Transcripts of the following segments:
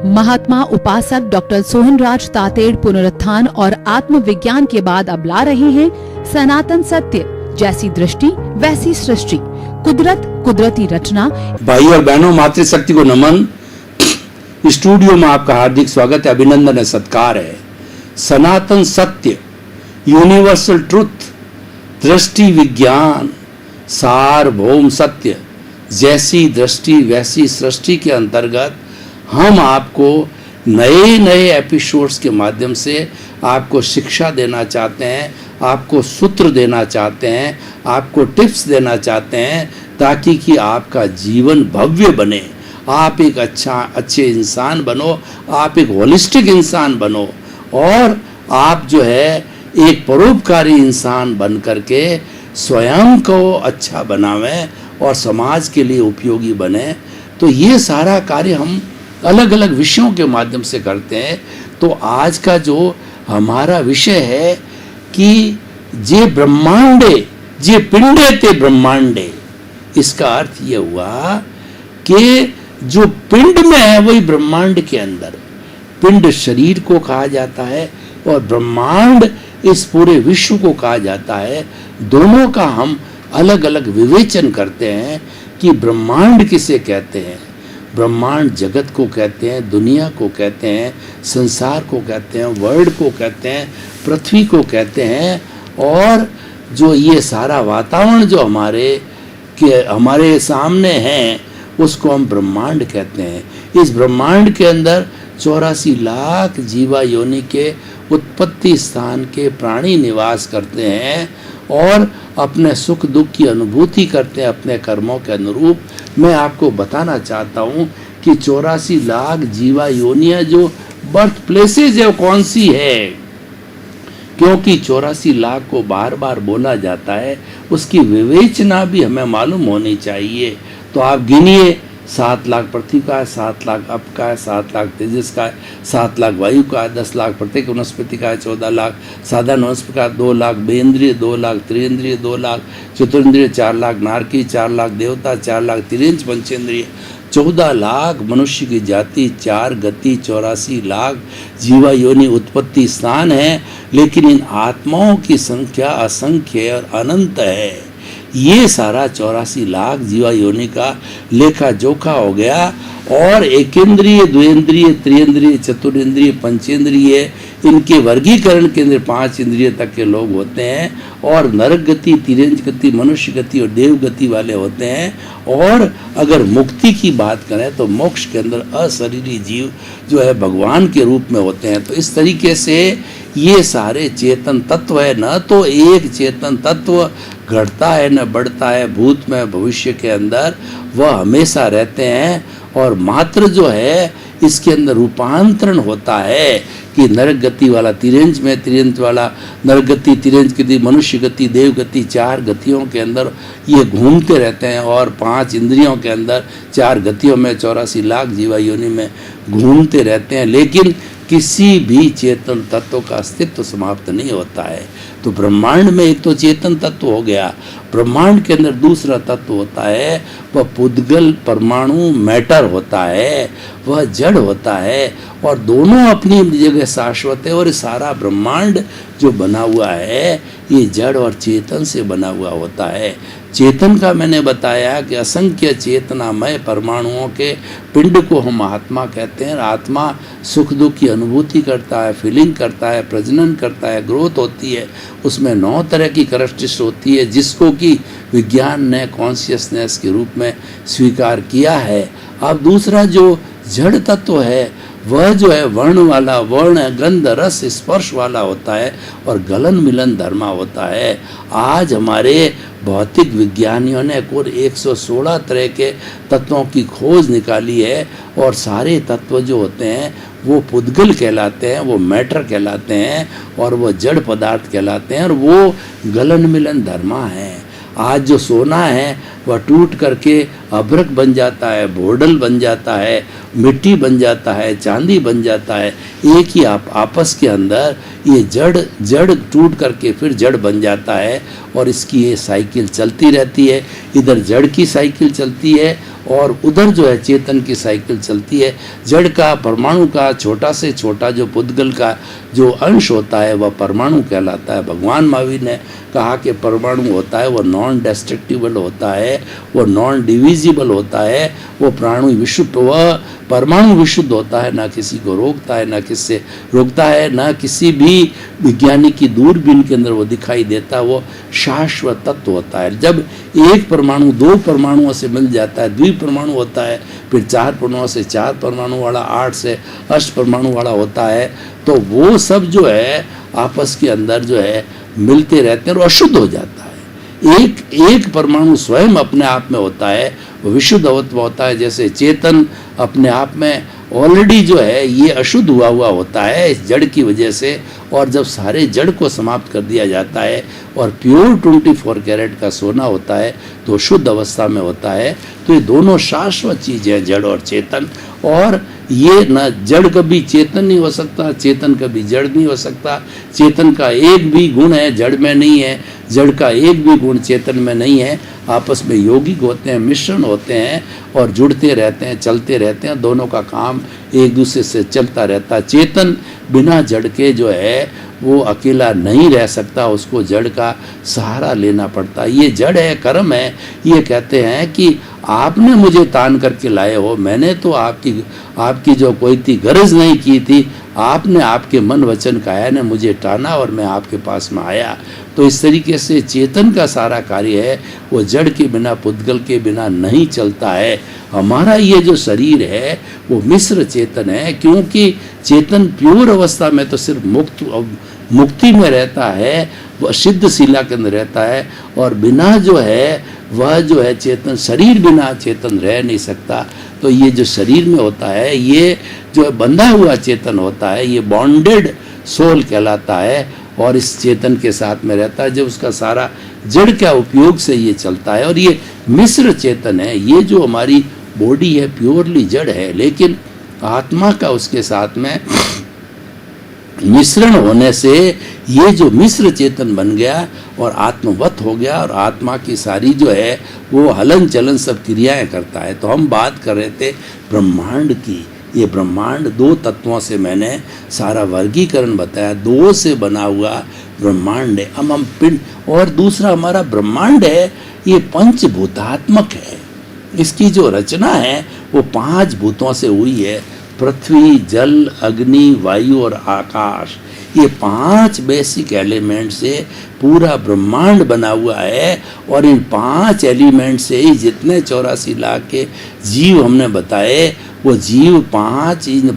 महात्मा उपासक डॉक्टर सोहनराज तातेड़ पुनरुत्थान और आत्मविज्ञान के बाद अब ला रहे हैं सनातन सत्य, जैसी दृष्टि वैसी सृष्टि, कुदरत कुदरती रचना। भाई और बहनों, मातृशक्ति को नमन। स्टूडियो में आपका हार्दिक स्वागत है, अभिनंदन है, सत्कार है। सनातन सत्य, यूनिवर्सल ट्रुथ, दृष्टि विज्ञान, सार्वभौम सत्य, जैसी दृष्टि वैसी सृष्टि के अंतर्गत हम आपको नए नए एपिसोड्स के माध्यम से आपको शिक्षा देना चाहते हैं, आपको सूत्र देना चाहते हैं, आपको टिप्स देना चाहते हैं, ताकि कि आपका जीवन भव्य बने, आप एक अच्छे इंसान बनो, आप एक होलिस्टिक इंसान बनो और आप जो है एक परोपकारी इंसान बन करके स्वयं को अच्छा बनावें और समाज के लिए उपयोगी बने। तो ये सारा कार्य हम अलग अलग विषयों के माध्यम से करते हैं। तो आज का जो हमारा विषय है कि जे ब्रह्मांडे जे पिंडे ते ब्रह्मांडे, इसका अर्थ ये हुआ कि जो पिंड में है वही ब्रह्मांड के अंदर। पिंड शरीर को कहा जाता है और ब्रह्मांड इस पूरे विश्व को कहा जाता है। दोनों का हम अलग अलग विवेचन करते हैं कि ब्रह्मांड किसे कहते हैं। ब्रह्मांड जगत को कहते हैं, दुनिया को कहते हैं, संसार को कहते हैं, वर्ल्ड को कहते हैं, पृथ्वी को कहते हैं। और जो ये सारा वातावरण जो हमारे सामने है उसको हम ब्रह्मांड कहते हैं। इस ब्रह्मांड के अंदर 84 लाख जीवा योनि के उत्पत्ति स्थान के प्राणी निवास करते हैं और अपने सुख दुख की अनुभूति करते हैं अपने कर्मों के अनुरूप। मैं आपको बताना चाहता हूँ कि 84 लाख जीवा योनियाँ जो बर्थ प्लेसेज है वो कौन सी है, क्योंकि 84 लाख को बार बार बोला जाता है, उसकी विवेचना भी हमें मालूम होनी चाहिए। तो आप गिनिए, 7 लाख पृथ्वी का है, 7 लाख अप का है, 7 लाख तेजस का है, 7 लाख वायु का है, 10 लाख प्रत्येक वनस्पति का है, 14 लाख साधारण वनस्पति का, 2 लाख बेन्द्रिय, 2 लाख त्रिइंद्रिय, 2 लाख चतुरिंद्रिय, 4 लाख नारकी, 4 लाख देवता, 4 लाख तिरिंच पंचेंद्रिय, 14 लाख मनुष्य की जाति, 4 गति, 84 लाख जीवा योनि उत्पत्ति स्थान है। लेकिन इन आत्माओं की संख्या असंख्य और अनंत है। ये सारा 84 लाख जीवा योनि का लेखा जोखा हो गया। और एकेंद्रिय, द्विइंद्रिय, त्रिइंद्रिय, चतुरिंद्रिय, पंचेंद्रिय, इनके वर्गीकरण के अंदर 5 इंद्रिय तक के लोग होते हैं और नरक गति, तिरंज गति, मनुष्य गति और देव गति वाले होते हैं। और अगर मुक्ति की बात करें तो मोक्ष के अंदर अशरीरी जीव जो है भगवान के रूप में होते हैं। तो इस तरीके से ये सारे चेतन तत्व है, न तो एक चेतन तत्व घटता है न बढ़ता है भूत में भविष्य के अंदर, वह हमेशा रहते हैं। और मात्र जो है इसके अंदर रूपांतरण होता है कि नरक गति वाला तिरंज में, तिरंज वाला नरक गति, तिरंज गति, मनुष्य गति, देव गति, 4 गतियों के अंदर ये घूमते रहते हैं। और 5 इंद्रियों के अंदर 4 गतियों में 84 लाख जीवा योनि में घूमते रहते हैं। लेकिन किसी भी चेतन तत्व का अस्तित्व समाप्त नहीं होता है। तो ब्रह्मांड में एक तो चेतन तत्व हो गया, ब्रह्मांड के अंदर दूसरा तत्व होता है, वह पुद्गल परमाणु मैटर होता है, वह जड़ होता है। और दोनों अपनी जगह शाश्वत है। और सारा ब्रह्मांड जो बना हुआ है ये जड़ और चेतन से बना हुआ होता है। चेतन का मैंने बताया कि असंख्य चेतनामय परमाणुओं के पिंड को हम आत्मा कहते हैं। आत्मा सुख दुख की अनुभूति करता है, फीलिंग करता है, प्रजनन करता है, ग्रोथ होती है। उसमें 9 तरह की करैक्टरिस्टिक्स होती है जिसको कि विज्ञान ने कॉन्शियसनेस के रूप में स्वीकार किया है। अब दूसरा जो जड़ तत्व है वह जो है वर्ण वाला, वर्ण गंध रस स्पर्श वाला होता है और गलन मिलन धर्मा होता है। आज हमारे भौतिक विज्ञानियों ने कुल 116 तरह के तत्वों की खोज निकाली है। और सारे तत्व जो होते हैं वो पुद्गल कहलाते हैं, वो मैटर कहलाते हैं और वो जड़ पदार्थ कहलाते हैं और वो गलन मिलन धर्मा है। आज जो सोना है वह टूट करके अभ्रक बन जाता है, बोर्डल बन जाता है, मिट्टी बन जाता है, चांदी बन जाता है। एक ही आपस के अंदर ये जड़ टूट करके फिर जड़ बन जाता है और इसकी ये साइकिल चलती रहती है। इधर जड़ की साइकिल चलती है और उधर जो है चेतन की साइकिल चलती है। जड़ का, परमाणु का छोटा से छोटा जो पुद्गल का जो अंश होता है वह परमाणु कहलाता है। भगवान महावीर ने कहा कि परमाणु होता है वो नॉन डिस्ट्रक्टिबल होता है, वो नॉन डिविजिबल होता है, वो प्राणु विशुद्ध, वह परमाणु विशुद्ध होता है, ना किसी को रोकता है, ना किससे रोकता है, ना किसी भी विज्ञानी की दूरबीन के अंदर वो दिखाई देता, वो शाश्वत तत्व होता है। जब एक परमाणु दो परमाणुओं से मिल जाता है, द्विपरमाणु होता है, फिर चार परमाणुओं से चार परमाणु वाला, 8 से 8 परमाणु वाला होता है, तो वो सब जो है आपस के अंदर जो है मिलते रहते हैं और अशुद्ध हो जाता है। एक परमाणु स्वयं अपने आप में होता है, वो विशुद्ध होता है। जैसे चेतन अपने आप में ऑलरेडी जो है ये अशुद्ध हुआ होता है इस जड़ की वजह से, और जब सारे जड़ को समाप्त कर दिया जाता है और प्योर 24 कैरेट का सोना होता है तो शुद्ध अवस्था में होता है। तो ये दोनों शाश्वत चीज़ है, जड़ और चेतन। और ये न जड़ कभी चेतन नहीं हो सकता, चेतन कभी जड़ नहीं हो सकता। चेतन का एक भी गुण है जड़ में नहीं है, जड़ का एक भी गुण चेतन में नहीं है। आपस में यौगिक होते हैं, मिश्रण होते हैं और जुड़ते रहते हैं, चलते रहते हैं। दोनों का काम एक दूसरे से चलता रहता है। चेतन बिना जड़ के जो है वो अकेला नहीं रह सकता, उसको जड़ का सहारा लेना पड़ता है। ये जड़ है, कर्म है। ये कहते हैं कि आपने मुझे तान करके लाए हो, मैंने तो आपकी जो कोई थी गरज नहीं की थी, आपने आपके मन वचन काया ने मुझे टाना और मैं आपके पास में आया। तो इस तरीके से चेतन का सारा कार्य है वो जड़ के बिना, पुद्गल के बिना नहीं चलता है। हमारा ये जो शरीर है वो मिश्र चेतन है, क्योंकि चेतन प्योर अवस्था में तो सिर्फ मुक्ति में रहता है, वह सिद्ध शिला के अंदर रहता है, और बिना जो है वह जो है चेतन, शरीर बिना चेतन रह नहीं सकता। तो ये जो शरीर में होता है ये जो है बंधा हुआ चेतन होता है, ये बॉन्डेड सोल कहलाता है और इस चेतन के साथ में रहता है। जब उसका सारा जड़ का उपयोग से ये चलता है। और ये मिश्र चेतन है, ये जो हमारी बॉडी है प्योरली जड़ है, लेकिन आत्मा का उसके साथ में मिश्रण होने से ये जो मिश्र चेतन बन गया और आत्मवत हो गया, और आत्मा की सारी जो है वो हलन चलन सब क्रियाएं करता है। तो हम बात कर रहे थे ब्रह्मांड की। ये ब्रह्मांड दो तत्वों से मैंने सारा वर्गीकरण बताया, दो से बना हुआ ब्रह्मांड है। हम पिंड, और दूसरा हमारा ब्रह्मांड है ये पंचभूतात्मक है। इसकी जो रचना है वो 5 भूतों से हुई है, पृथ्वी, जल, अग्नि, वायु और आकाश। ये 5 बेसिक एलिमेंट से पूरा ब्रह्मांड बना हुआ है। और इन 5 एलिमेंट से ही जितने 84 लाख के जीव हमने बताए, वो जीव इन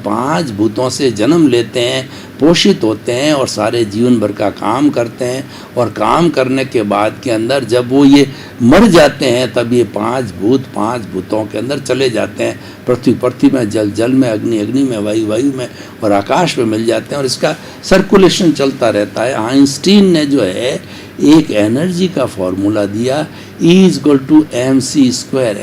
5 भूतों से जन्म लेते हैं, पोषित होते हैं और सारे जीवन भर का काम करते हैं। और काम करने के बाद के अंदर जब वो ये मर जाते हैं तब ये 5 भूतों के अंदर चले जाते हैं। पृथ्वी में, जल में, अग्नि में, वायु में और आकाश में मिल जाते हैं, और इसका सर्कुलेशन चलता रहता है। आइंस्टीन ने जो है एक एनर्जी का फॉर्मूला दिया, E=mc²।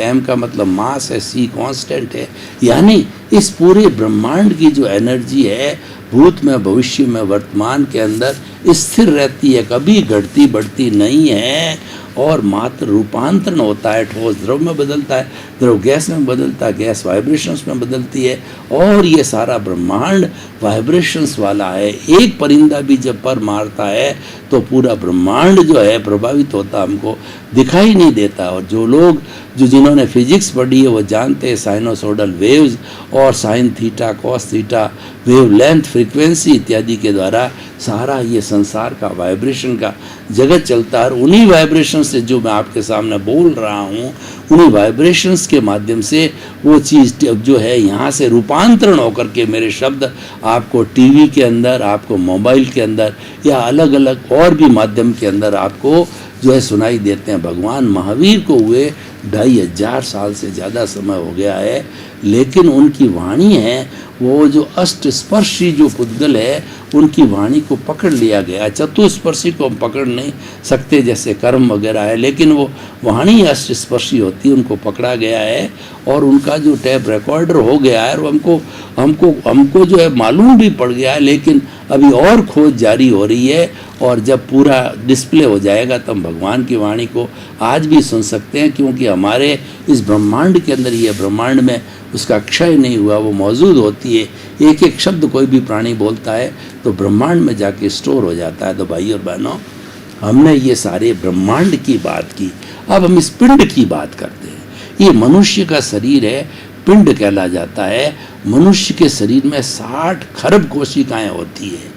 m का मतलब मास है, c कांस्टेंट है। यानी इस पूरे ब्रह्मांड की जो एनर्जी है भूत में, भविष्य में, वर्तमान के अंदर स्थिर रहती है, कभी घटती बढ़ती नहीं है, और मात्र रूपांतरण होता है। ठोस द्रव में बदलता है, द्रव गैस में बदलता है, गैस वाइब्रेशंस में बदलती है, और ये सारा ब्रह्मांड वाइब्रेशंस वाला है। एक परिंदा भी जब पर मारता है तो पूरा ब्रह्मांड जो है प्रभावित होता, हमको दिखाई नहीं देता। और जिन्होंने फिजिक्स पढ़ी है वो जानते हैं साइनोसोडल वेव्स और sine theta, cos theta, wave length, frequency इत्यादि के द्वारा सारा ये संसार का वाइब्रेशन का जगत चलता है। और उन्हीं वाइब्रेशन से जो मैं आपके सामने बोल रहा हूँ, उन्हीं वाइब्रेशंस के माध्यम से वो चीज़ जो है यहाँ से रूपांतरण होकर के मेरे शब्द आपको टीवी के अंदर, आपको मोबाइल के अंदर या अलग अलग और भी माध्यम के अंदर आपको जो है सुनाई देते हैं। भगवान महावीर को हुए 2500 साल से ज़्यादा समय हो गया है, लेकिन उनकी वाणी है वो जो अष्ट स्पर्शी जो पुद्गल है उनकी वाणी को पकड़ लिया गया। चतुस्पर्शी को हम पकड़ नहीं सकते जैसे कर्म वगैरह है, लेकिन वो वाणी अष्ट स्पर्शी होती है, उनको पकड़ा गया है और उनका जो टैप रिकॉर्डर हो गया है और हमको जो है मालूम भी पड़ गया है, लेकिन अभी और खोज जारी हो रही है और जब पूरा डिस्प्ले हो जाएगा तो हम भगवान की वाणी को आज भी सुन सकते हैं, क्योंकि हमारे इस ब्रह्मांड के अंदर ये ब्रह्मांड में उसका क्षय नहीं हुआ, वो मौजूद होती है। एक एक शब्द कोई भी प्राणी बोलता है तो ब्रह्मांड में जाके स्टोर हो जाता है। तो भाई और बहनों, हमने ये सारे ब्रह्मांड की बात की, अब हम इस पिंड की बात करते हैं। ये मनुष्य का शरीर है, पिंड कहला जाता है। मनुष्य के शरीर में 60 खरब कोशिकाएं होती है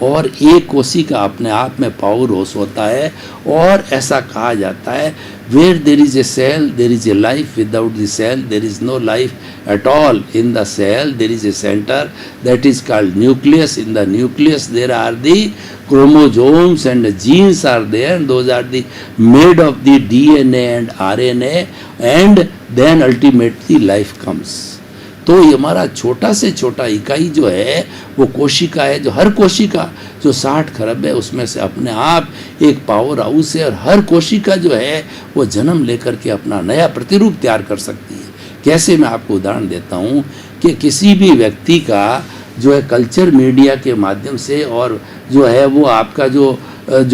और एक कोशिका अपने आप में पावर हाउस होता है और ऐसा कहा जाता है where there is a cell there is a life, without the cell there is no life at all. In the cell there is a center that is called nucleus. In the nucleus there are the chromosomes and the genes are there, and those are the made of the DNA and RNA, and then ultimately life comes. तो ये हमारा छोटा से छोटा इकाई जो है वो कोशिका है, जो हर कोशिका जो 60 खरब है उसमें से अपने आप एक पावर हाउस है और हर कोशिका जो है वो जन्म लेकर के अपना नया प्रतिरूप तैयार कर सकती है। कैसे, मैं आपको उदाहरण देता हूँ कि किसी भी व्यक्ति का जो है कल्चर मीडिया के माध्यम से और जो है वो आपका जो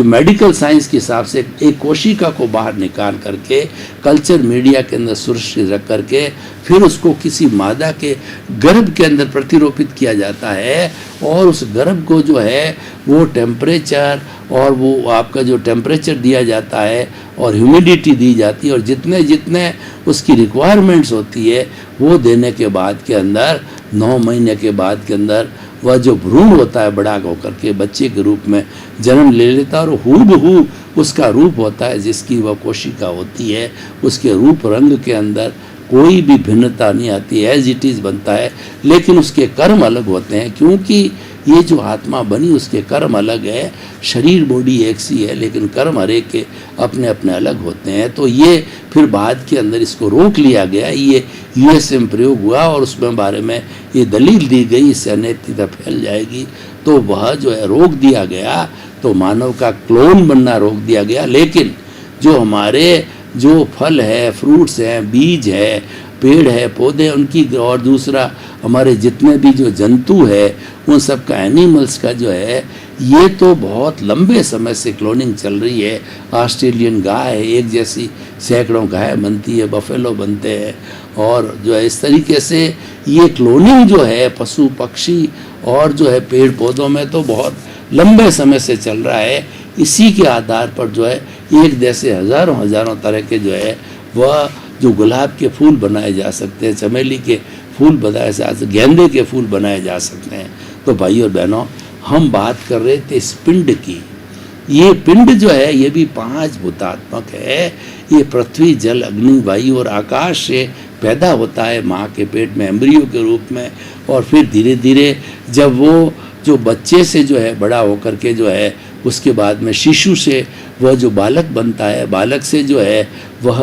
मेडिकल साइंस के हिसाब से एक कोशिका को बाहर निकाल करके कल्चर मीडिया के अंदर सुरक्षित रख करके फिर उसको किसी मादा के गर्भ के अंदर प्रतिरोपित किया जाता है और उस गर्भ को जो है वो टेम्परेचर और वो आपका जो टेम्परेचर दिया जाता है और ह्यूमिडिटी दी जाती है और जितने जितने उसकी रिक्वायरमेंट्स होती है वो देने के बाद के अंदर 9 महीने के बाद के अंदर वह जो भ्रूण होता है बड़ा होकर के बच्चे के रूप में जन्म ले लेता है और हूबहू उसका रूप होता है जिसकी वह कोशिका होती है। उसके रूप रंग के अंदर कोई भी भिन्नता नहीं आती, एज इट इज़ बनता है, लेकिन उसके कर्म अलग होते हैं, क्योंकि ये जो आत्मा बनी उसके कर्म अलग है। शरीर बॉडी एक सी है लेकिन कर्म हर एक के अपने अपने अलग होते हैं। तो ये फिर बाद के अंदर इसको रोक लिया गया, ये यूएसए में प्रयोग हुआ और उसमें बारे में ये दलील दी गई, इससे अनैतिकता फैल जाएगी, तो वह जो है रोक दिया गया, तो मानव का क्लोन बनना रोक दिया गया। लेकिन जो हमारे जो फल है, फ्रूट्स हैं, बीज है, पेड़ है, पौधे, उनकी और दूसरा हमारे जितने भी जो जंतु है उन सब का, एनिमल्स का जो है ये तो बहुत लंबे समय से क्लोनिंग चल रही है। ऑस्ट्रेलियन गाय है, एक जैसी सैकड़ों गाय बनती है, बफेलो बनते हैं और जो है इस तरीके से ये क्लोनिंग जो है पशु पक्षी और जो है पेड़ पौधों में तो बहुत लंबे समय से चल रहा है। इसी के आधार पर जो है एक जैसे हज़ारों हज़ारों तरह के जो है वह जो गुलाब के फूल बनाए जा सकते हैं, चमेली के फूल बनाए जा सकते, गेंदे के फूल बनाए जा सकते हैं। तो भाई और बहनों, हम बात कर रहे थे इस पिंड की। ये पिंड जो है ये भी 5 भूतात्मक है। ये पृथ्वी, जल, अग्नि, वायु और आकाश से पैदा होता है माँ के पेट में एम्ब्रियो के रूप में, और फिर धीरे धीरे जब वो जो बच्चे से जो है बड़ा होकर के जो है उसके बाद में शिशु से वह जो बालक बनता है, बालक से जो है वह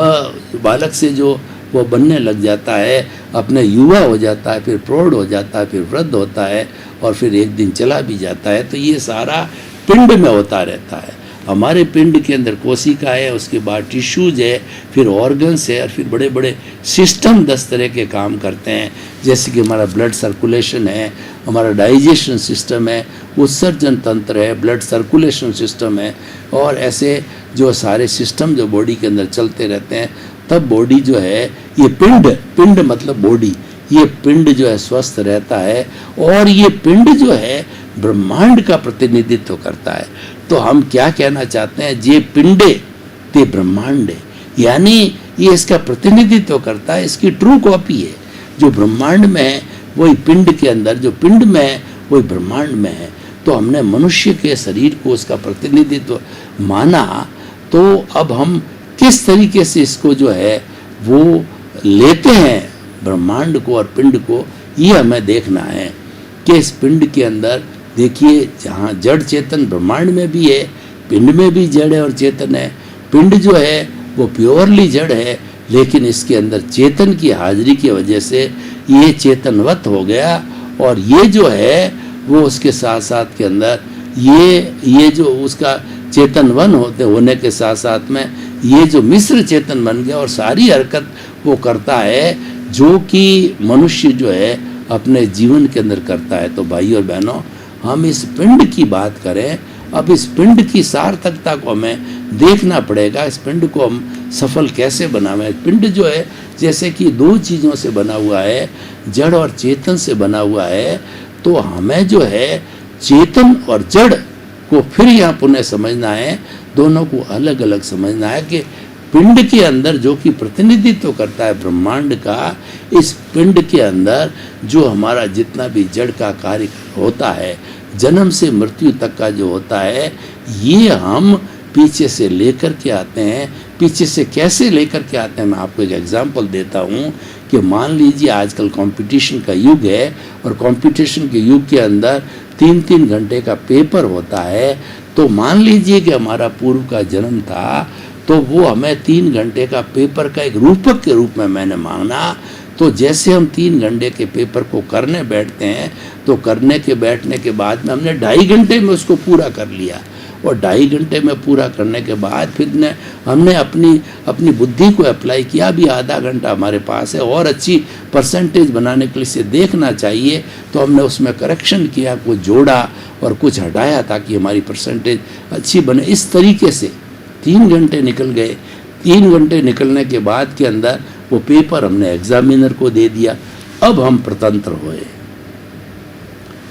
बालक से जो वह बनने लग जाता है, अपने युवा हो जाता है, फिर प्रौढ़ हो जाता है, फिर वृद्ध होता है और फिर एक दिन चला भी जाता है। तो ये सारा पिंड में होता रहता है। हमारे पिंड के अंदर कोशिका है, उसके बाद टिश्यूज है, फिर ऑर्गन्स है और फिर बड़े बड़े सिस्टम 10 तरह के काम करते हैं, जैसे कि हमारा ब्लड सर्कुलेशन है, हमारा डाइजेशन सिस्टम है, उत्सर्जन तंत्र है, ब्लड सर्कुलेशन सिस्टम है, और ऐसे जो सारे सिस्टम जो बॉडी के अंदर चलते रहते हैं, तब बॉडी जो है ये पिंड मतलब बॉडी, ये पिंड जो है स्वस्थ रहता है। और ये पिंड जो है ब्रह्मांड का प्रतिनिधित्व करता है। तो हम क्या कहना चाहते हैं, जे पिंडे ते ब्रह्मांड है, यानी ये इसका प्रतिनिधित्व करता है, इसकी ट्रू कॉपी है। जो ब्रह्मांड में है वही पिंड के अंदर, जो पिंड में है वही ब्रह्मांड में है। तो हमने मनुष्य के शरीर को उसका प्रतिनिधित्व माना, तो अब हम किस तरीके से इसको जो है वो लेते हैं ब्रह्मांड को और पिंड को, ये हमें देखना है कि इस पिंड के अंदर देखिए, जहाँ जड़ चेतन ब्रह्मांड में भी है, पिंड में भी जड़ है और चेतन है। पिंड जो है वो प्योरली जड़ है, लेकिन इसके अंदर चेतन की हाजिरी की वजह से ये चेतनवत हो गया और ये जो है वो उसके साथ साथ के अंदर ये जो उसका चेतनवन होने के साथ साथ में ये जो मिश्र चेतन बन गया और सारी हरकत वो करता है जो कि मनुष्य जो है अपने जीवन के अंदर करता है। तो भाई और बहनों, हम इस पिंड की बात करें, अब इस पिंड की सार्थकता को हमें देखना पड़ेगा। इस पिंड को हम सफल कैसे बनावें। पिंड जो है जैसे कि दो चीज़ों से बना हुआ है, जड़ और चेतन से बना हुआ है। तो हमें जो है चेतन और जड़ को फिर यहाँ पुनः समझना है, दोनों को अलग अलग समझना है कि पिंड के अंदर जो कि प्रतिनिधित्व करता है ब्रह्मांड का, इस पिंड के अंदर जो हमारा जितना भी जड़ का कार्य होता है, जन्म से मृत्यु तक का जो होता है, ये हम पीछे से लेकर के आते हैं। पीछे से कैसे लेकर के आते हैं, मैं आपको एक एग्जांपल देता हूँ कि मान लीजिए आजकल कंपटीशन का युग है और कंपटीशन के युग के अंदर 3-3 घंटे का पेपर होता है। तो मान लीजिए कि हमारा पूर्व का जन्म था, तो वो हमें 3 घंटे का पेपर का एक रूपक के रूप में मैंने मांगा। तो जैसे हम 3 घंटे के पेपर को करने बैठते हैं, तो करने के बैठने के बाद में हमने 2.5 घंटे में उसको पूरा कर लिया और 2.5 घंटे में पूरा करने के बाद फिर हमने अपनी बुद्धि को अप्लाई किया। भी आधा घंटा हमारे पास है और अच्छी परसेंटेज बनाने के लिए इसे देखना चाहिए। तो हमने उसमें करेक्शन किया, कुछ जोड़ा और कुछ हटाया ताकि हमारी परसेंटेज अच्छी बने। इस तरीके से 3 घंटे निकल गए। 3 घंटे निकलने के बाद के अंदर वो पेपर हमने एग्जामिनर को दे दिया। अब हम स्वतंत्र हुए।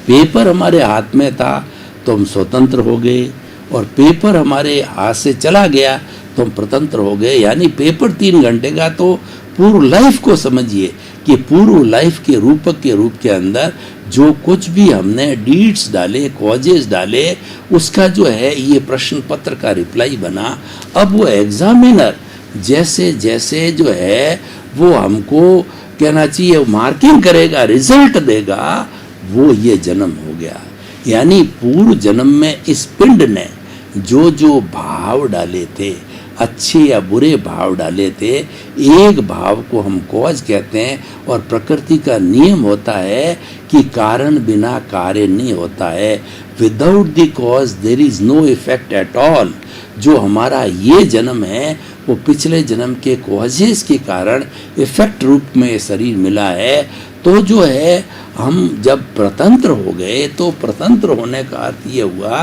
पेपर हमारे हाथ में था तो हम स्वतंत्र हो गए, और पेपर हमारे हाथ से चला गया तो हम स्वतंत्र हो गए। यानी पेपर 3 घंटे का, तो पूर्व लाइफ को समझिए कि पूर्व लाइफ के रूपक के रूप के अंदर जो कुछ भी हमने डीड्स डाले, कॉजेज डाले, उसका जो है ये प्रश्न पत्र का रिप्लाई बना। अब वो एग्जामिनर जैसे जैसे जो है वो हमको कहना चाहिए मार्किंग करेगा, रिजल्ट देगा, वो ये जन्म हो गया। यानी पूर्व जन्म में इस पिंड ने जो जो भाव डाले थे, अच्छे या बुरे भाव डाले थे, एक भाव को हम कॉज कहते हैं। और प्रकृति का नियम होता है कि कारण बिना कार्य नहीं होता है। Without the cause there is no effect at all. जो हमारा ये जन्म है वो पिछले जन्म के कॉजेस के कारण इफेक्ट रूप में शरीर मिला है। तो जो है हम जब स्वतंत्र हो गए, तो स्वतंत्र होने का अर्थ ये हुआ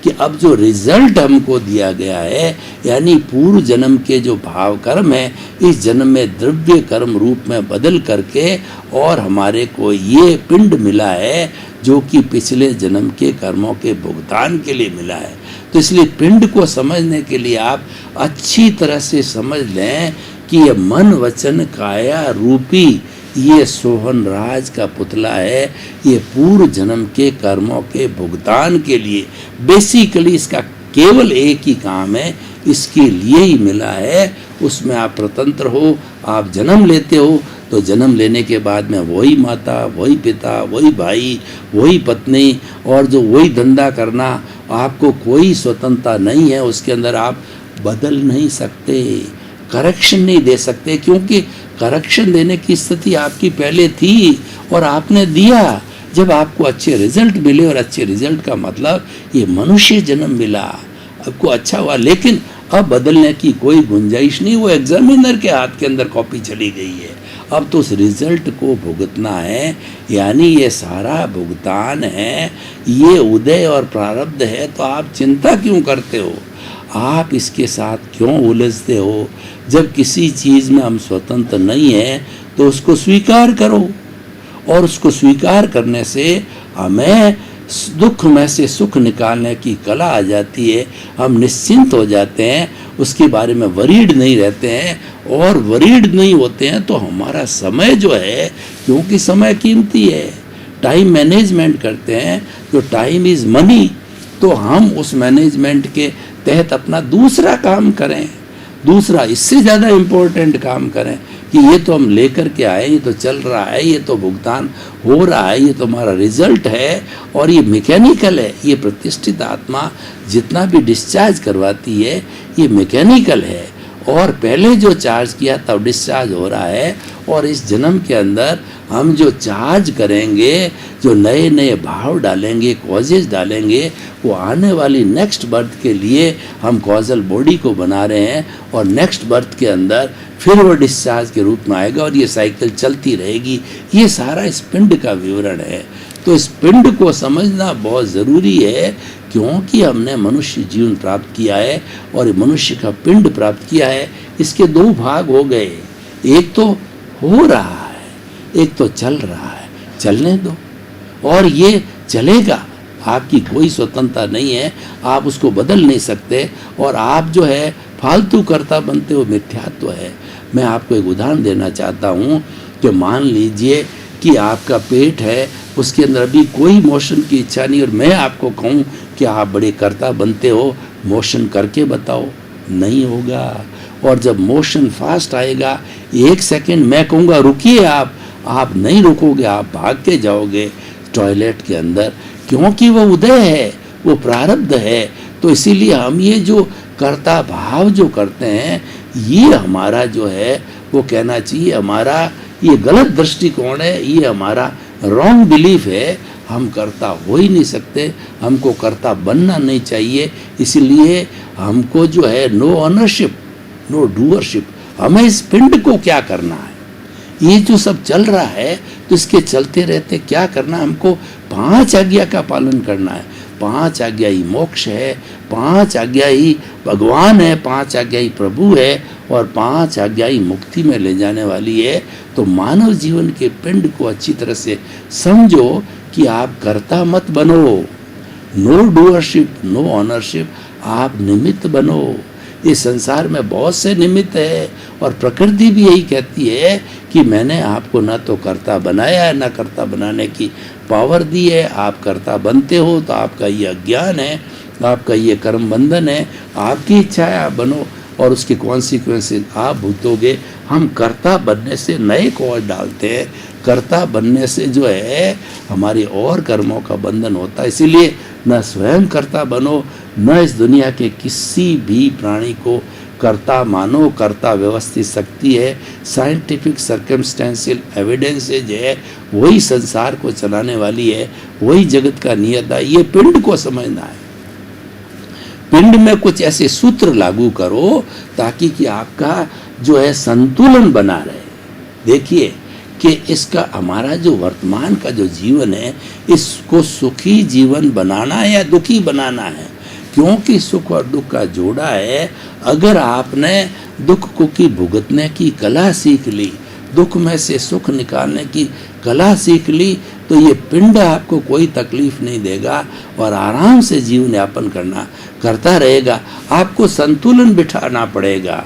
कि अब जो रिजल्ट हमको दिया गया है, यानी पूर्व जन्म के जो भाव कर्म है, इस जन्म में द्रव्य कर्म रूप में बदल करके और हमारे को ये पिंड मिला है जो कि पिछले जन्म के कर्मों के भुगतान के लिए मिला है। तो इसलिए पिंड को समझने के लिए आप अच्छी तरह से समझ लें कि ये मन वचन काया रूपी ये सोहन राज का पुतला है। ये पूर्व जन्म के कर्मों के भुगतान के लिए बेसिकली इसका केवल एक ही काम है, इसके लिए ही मिला है। उसमें आप स्वतंत्र हो, आप जन्म लेते हो, तो जन्म लेने के बाद में वही माता, वही पिता, वही भाई, वही पत्नी, और जो वही धंधा करना, आपको कोई स्वतंत्रता नहीं है। उसके अंदर आप बदल नहीं सकते, करेक्शन नहीं दे सकते, क्योंकि करेक्शन देने की स्थिति आपकी पहले थी और आपने दिया। जब आपको अच्छे रिजल्ट मिले, और अच्छे रिजल्ट का मतलब ये मनुष्य जन्म मिला, आपको अच्छा हुआ, लेकिन अब बदलने की कोई गुंजाइश नहीं। वो एग्जामिनर के हाथ के अंदर कॉपी चली गई है। अब तो उस रिजल्ट को भुगतना है, यानी ये सारा भुगतान है, ये उदय और प्रारब्ध है। तो आप चिंता क्यों करते हो, आप इसके साथ क्यों उलझते हो? जब किसी चीज़ में हम स्वतंत्र नहीं हैं तो उसको स्वीकार करो, और उसको स्वीकार करने से हमें दुख में से सुख निकालने की कला आ जाती है। हम निश्चिंत हो जाते हैं, उसके बारे में वरीड नहीं रहते हैं, और वरीड नहीं होते हैं तो हमारा समय जो है, क्योंकि समय कीमती है, टाइम मैनेजमेंट करते हैं, तो टाइम इज़ मनी, तो हम उस मैनेजमेंट के तहत अपना दूसरा काम करें, दूसरा इससे ज़्यादा इम्पोर्टेंट काम करें कि ये तो हम लेकर के आए, ये तो चल रहा है, ये तो भुगतान हो रहा है, ये तो हमारा रिजल्ट है, और ये मैकेनिकल है। ये प्रतिष्ठित आत्मा जितना भी डिस्चार्ज करवाती है ये मैकेनिकल है, और पहले जो चार्ज किया था डिस्चार्ज हो रहा है, और इस जन्म के अंदर हम जो चार्ज करेंगे, जो नए नए भाव डालेंगे, कॉजेज डालेंगे, वो आने वाली नेक्स्ट बर्थ के लिए हम कॉजल बॉडी को बना रहे हैं, और नेक्स्ट बर्थ के अंदर फिर वो डिस्चार्ज के रूप में आएगा और ये साइकिल चलती रहेगी। ये सारा इस पिंड का विवरण है। तो इस पिंड को समझना बहुत ज़रूरी है, क्योंकि हमने मनुष्य जीवन प्राप्त किया है और मनुष्य का पिंड प्राप्त किया है। इसके दो भाग हो गए, एक तो हो रहा है, एक तो चल रहा है। चलने दो, और ये चलेगा, आपकी कोई स्वतंत्रता नहीं है, आप उसको बदल नहीं सकते, और आप जो है फालतू करता बनते हो, मिथ्यात्व है। मैं आपको एक उदाहरण देना चाहता हूँ कि मान लीजिए कि आपका पेट है, उसके अंदर अभी कोई मोशन की इच्छा नहीं, और मैं आपको कहूँ कि आप बड़े कर्ता बनते हो, मोशन करके बताओ, नहीं होगा। और जब मोशन फास्ट आएगा, 1 सेकंड मैं कहूँगा रुकिए, आप नहीं रुकोगे, आप भाग के जाओगे टॉयलेट के अंदर, क्योंकि वो उदय है, वो प्रारब्ध है। तो इसीलिए हम ये जो कर्ता भाव जो करते हैं, ये हमारा जो है वो कहना चाहिए हमारा ये गलत दृष्टिकोण है, ये हमारा रॉन्ग बिलीफ है। हम कर्ता हो ही नहीं सकते, हमको कर्ता बनना नहीं चाहिए। इसलिए हमको जो है नो ऑनरशिप, नो डूअरशिप। हमें इस पिंड को क्या करना है, ये जो सब चल रहा है, तो इसके चलते रहते क्या करना, हमको 5 आज्ञा का पालन करना है। 5 आज्ञा ही मोक्ष है, 5 आज्ञा ही भगवान है, 5 आज्ञा ही प्रभु है, और 5 आज्ञा ही मुक्ति में ले जाने वाली है। तो मानव जीवन के पिंड को अच्छी तरह से समझो कि आप कर्ता मत बनो, नो डूअरशिप, नो ऑनरशिप, आप निमित्त बनो। इस संसार में बहुत से निमित्त है, और प्रकृति भी यही कहती है कि मैंने आपको ना तो कर्ता बनाया है, ना कर्ता बनाने की पावर दी है। आप कर्ता बनते हो तो आपका ये अज्ञान है, आपका ये कर्म बंधन है। आपकी इच्छा है आप बनो, और उसके कॉन्सिक्वेंसेस आप भुगतोगे। हम कर्ता बनने से नए कॉज डालते हैं, कर्ता बनने से जो है हमारे और कर्मों का बंधन होता है। इसीलिए न स्वयं कर्ता बनो, न इस दुनिया के किसी भी प्राणी को कर्ता मानो। कर्ता व्यवस्थित शक्ति है, साइंटिफिक सर्कमस्टेंशियल एविडेंस जो है वही संसार को चलाने वाली है, वही जगत का नियत है। ये पिंड को समझना है। पिंड में कुछ ऐसे सूत्र लागू करो ताकि कि आपका जो है संतुलन बना रहे। देखिए कि इसका हमारा जो वर्तमान का जो जीवन है, इसको सुखी जीवन बनाना है या दुखी बनाना है, क्योंकि सुख और दुख का जोड़ा है। अगर आपने दुख को की भुगतने की कला सीख ली, दुख में से सुख निकालने की कला सीख ली, तो ये पिंड आपको कोई तकलीफ नहीं देगा और आराम से जीवन यापन करता रहेगा। आपको संतुलन बिठाना पड़ेगा।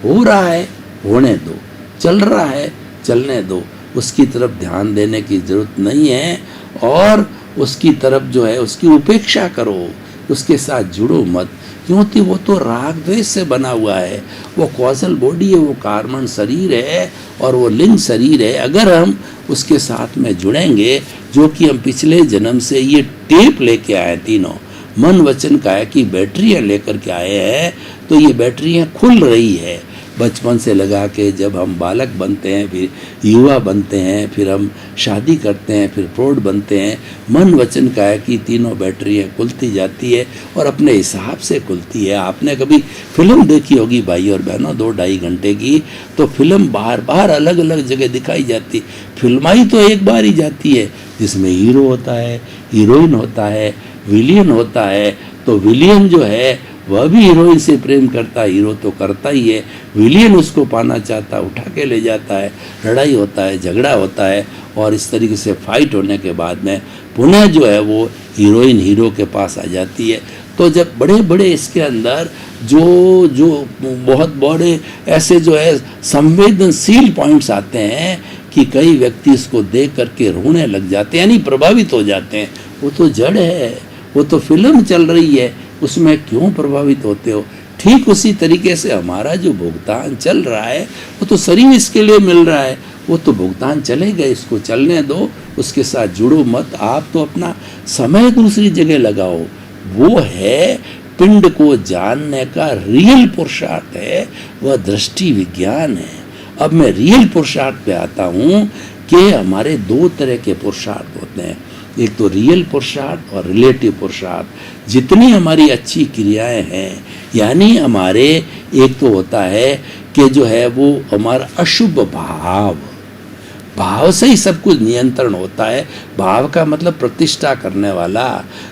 हो रहा है होने दो, चल रहा है चलने दो, उसकी तरफ ध्यान देने की जरूरत नहीं है, और उसकी तरफ जो है उसकी उपेक्षा करो, उसके साथ जुड़ो मत, क्योंकि वो तो राग द्वेष से बना हुआ है। वो कॉजल बॉडी है, वो कार्बन शरीर है, और वो लिंग शरीर है। अगर हम उसके साथ में जुड़ेंगे, जो कि हम पिछले जन्म से ये टेप लेके आए, तीनों मन वचन काया की बैटरियाँ लेकर के आए हैं, तो ये बैटरियाँ खुल रही है बचपन से लगा के। जब हम बालक बनते हैं, फिर युवा बनते हैं, फिर हम शादी करते हैं, फिर प्रौढ़ बनते हैं, मन वचन काया की तीनों बैटरियाँ खुलती जाती है और अपने हिसाब से खुलती है। आपने कभी फिल्म देखी होगी भाई और बहनों, 2-2.5 घंटे की, तो फिल्म बार बार अलग अलग जगह दिखाई जाती। फिल्माई तो एक बार ही जाती है, जिसमें हीरो होता है, हीरोइन होता है, विलियन होता है। तो विलियन जो है वह भी हीरोइन से प्रेम करता है, हीरो तो करता ही है। विलियन उसको पाना चाहता है, उठा के ले जाता है, लड़ाई होता है, झगड़ा होता है, और इस तरीके से फाइट होने के बाद में पुनः जो है वो हीरोइन हीरो के पास आ जाती है। तो जब बड़े बड़े इसके अंदर जो बहुत बड़े ऐसे जो है संवेदनशील पॉइंट्स आते हैं कि कई व्यक्ति इसको देख करके रोने लग जाते हैं, यानी प्रभावित हो जाते हैं। वो तो जड़ है, वो तो फिल्म चल रही है, उसमें क्यों प्रभावित होते हो। ठीक उसी तरीके से हमारा जो भुगतान चल रहा है, वो तो शरीर इसके लिए मिल रहा है, वो तो भुगतान चलेगा, इसको चलने दो, उसके साथ जुड़ो मत। आप तो अपना समय दूसरी जगह लगाओ। वो है पिंड को जानने का रियल पुरुषार्थ है वह दृष्टि विज्ञान है। अब मैं रियल पुरुषार्थ पे आता हूँ कि हमारे दो तरह के पुरुषार्थ होते हैं, एक तो रियल पुरुषार्थ और रिलेटिव पुरुषार्थ। जितनी हमारी अच्छी क्रियाएं हैं, यानी हमारे एक तो होता है कि जो है वो हमारा अशुभ भाव, भाव से ही सब कुछ नियंत्रण होता है। भाव का मतलब प्रतिष्ठा करने वाला,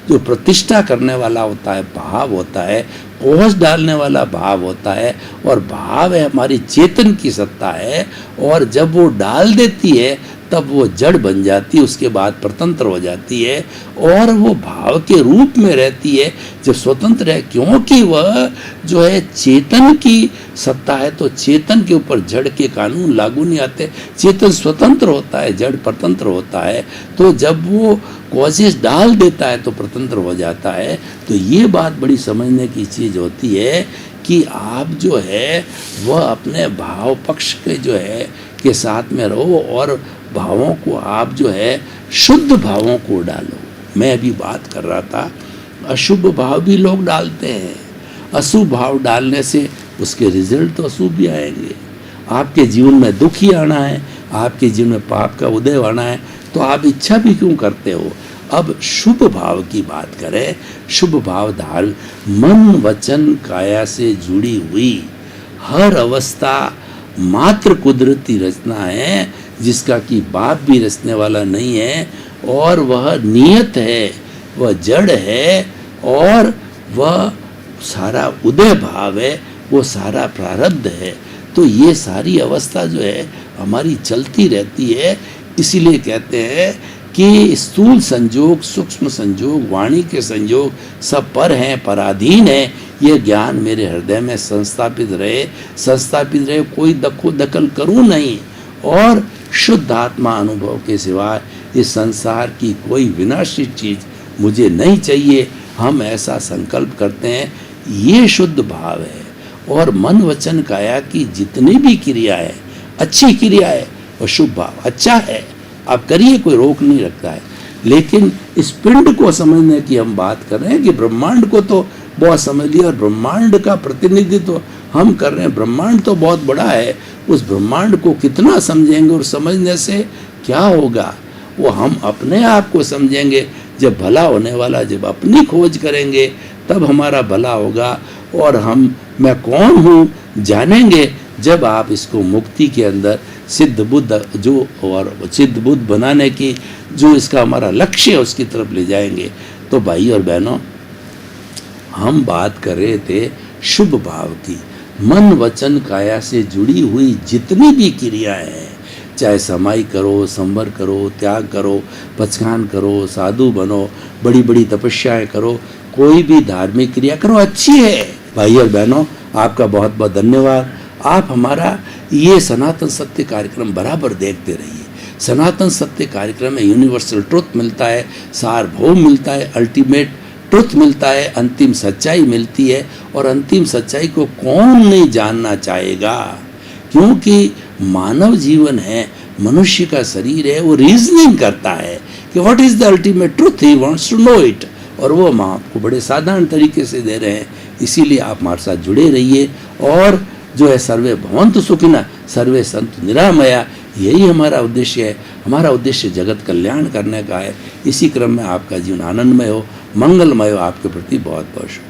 जो प्रतिष्ठा करने वाला होता है भाव होता है, ओस डालने वाला भाव होता है, और भाव है हमारी चेतन की सत्ता है। और जब वो डाल देती है तब वो जड़ बन जाती है, उसके बाद स्वतंत्र हो जाती है और वो भाव के रूप में रहती है जब स्वतंत्र है, क्योंकि वह जो है चेतन की सत्ता है। तो चेतन के ऊपर जड़ के कानून लागू नहीं आते, चेतन स्वतंत्र होता है, जड़ स्वतंत्र होता है। तो जब वो कॉजेस डाल देता है तो स्वतंत्र हो जाता है। तो ये बात बड़ी समझने की चीज़ होती है कि आप जो है वह अपने भाव पक्ष के जो है के साथ में रहो और भावों को आप जो है शुद्ध भावों को डालो। मैं अभी बात कर रहा था अशुभ भाव भी लोग डालते हैं, अशुभ भाव डालने से उसके रिजल्ट तो अशुभ भी आएंगे। आपके जीवन में दुख ही आना है, आपके जीवन में पाप का उदय आना है, तो आप इच्छा भी क्यों करते हो। अब शुभ भाव की बात करें, शुभ भाव धार मन वचन काया से जुड़ी हुई हर अवस्था मात्र कुदरती रचना है, जिसका कि बाप भी रचने वाला नहीं है, और वह नियत है, वह जड़ है, और वह सारा उदय भाव है, वो सारा प्रारब्ध है। तो ये सारी अवस्था जो है हमारी चलती रहती है। इसीलिए कहते हैं कि स्थूल संयोग, सूक्ष्म संयोग, वाणी के संयोग सब पर हैं, पराधीन है। ये ज्ञान मेरे हृदय में संस्थापित रहे, कोई दखो दखल करूं नहीं, और शुद्ध आत्मा अनुभव के सिवाय इस संसार की कोई विनाशी चीज मुझे नहीं चाहिए। हम ऐसा संकल्प करते हैं, ये शुद्ध भाव है। और मन वचन काया की जितनी भी क्रिया है, अच्छी क्रिया है, और शुभ भाव अच्छा है, आप करिए, कोई रोक नहीं रखता है। लेकिन इस पिंड को समझने की हम बात कर रहे हैं कि ब्रह्मांड को तो बहुत समझ लिया, और ब्रह्मांड का प्रतिनिधित्व हम कर रहे हैं। ब्रह्मांड तो बहुत बड़ा है, उस ब्रह्मांड को कितना समझेंगे और समझने से क्या होगा, वो हम अपने आप को समझेंगे। जब भला होने वाला, जब अपनी खोज करेंगे तब हमारा भला होगा, और मैं कौन हूँ जानेंगे जब आप इसको मुक्ति के अंदर सिद्ध बुद्ध जो, और सिद्ध बुद्ध बनाने की जो इसका हमारा लक्ष्य है उसकी तरफ ले जाएंगे। तो भाई और बहनों, हम बात कर रहे थे शुभ भाव की। मन वचन काया से जुड़ी हुई जितनी भी क्रियाएं हैं, चाहे समाई करो, संवर करो, त्याग करो, पचखान करो, साधु बनो, बड़ी बड़ी तपस्याएं करो, कोई भी धार्मिक क्रिया करो, अच्छी है। भाई और बहनों, आपका बहुत बहुत धन्यवाद। आप हमारा ये सनातन सत्य कार्यक्रम बराबर देखते रहिए। सनातन सत्य कार्यक्रम में यूनिवर्सल ट्रुथ मिलता है, सार्वभौम मिलता है, अल्टीमेट ट्रुथ मिलता है, अंतिम सच्चाई मिलती है। और अंतिम सच्चाई को कौन नहीं जानना चाहेगा, क्योंकि मानव जीवन है, मनुष्य का शरीर है, वो रीजनिंग करता है कि what is the ultimate truth, he wants to know it, और वो हम आपको बड़े साधारण तरीके से दे रहे हैं। इसीलिए आप हमारे साथ जुड़े रहिए, और जो है सर्वे भवन्तु सुखिनः, सर्वे सन्तु निरामया, यही हमारा उद्देश्य है। हमारा उद्देश्य जगत कल्याण करने का है। इसी क्रम में आपका जीवन आनंदमय हो, मंगलमय हो। आपके प्रति बहुत बहुत शुभ।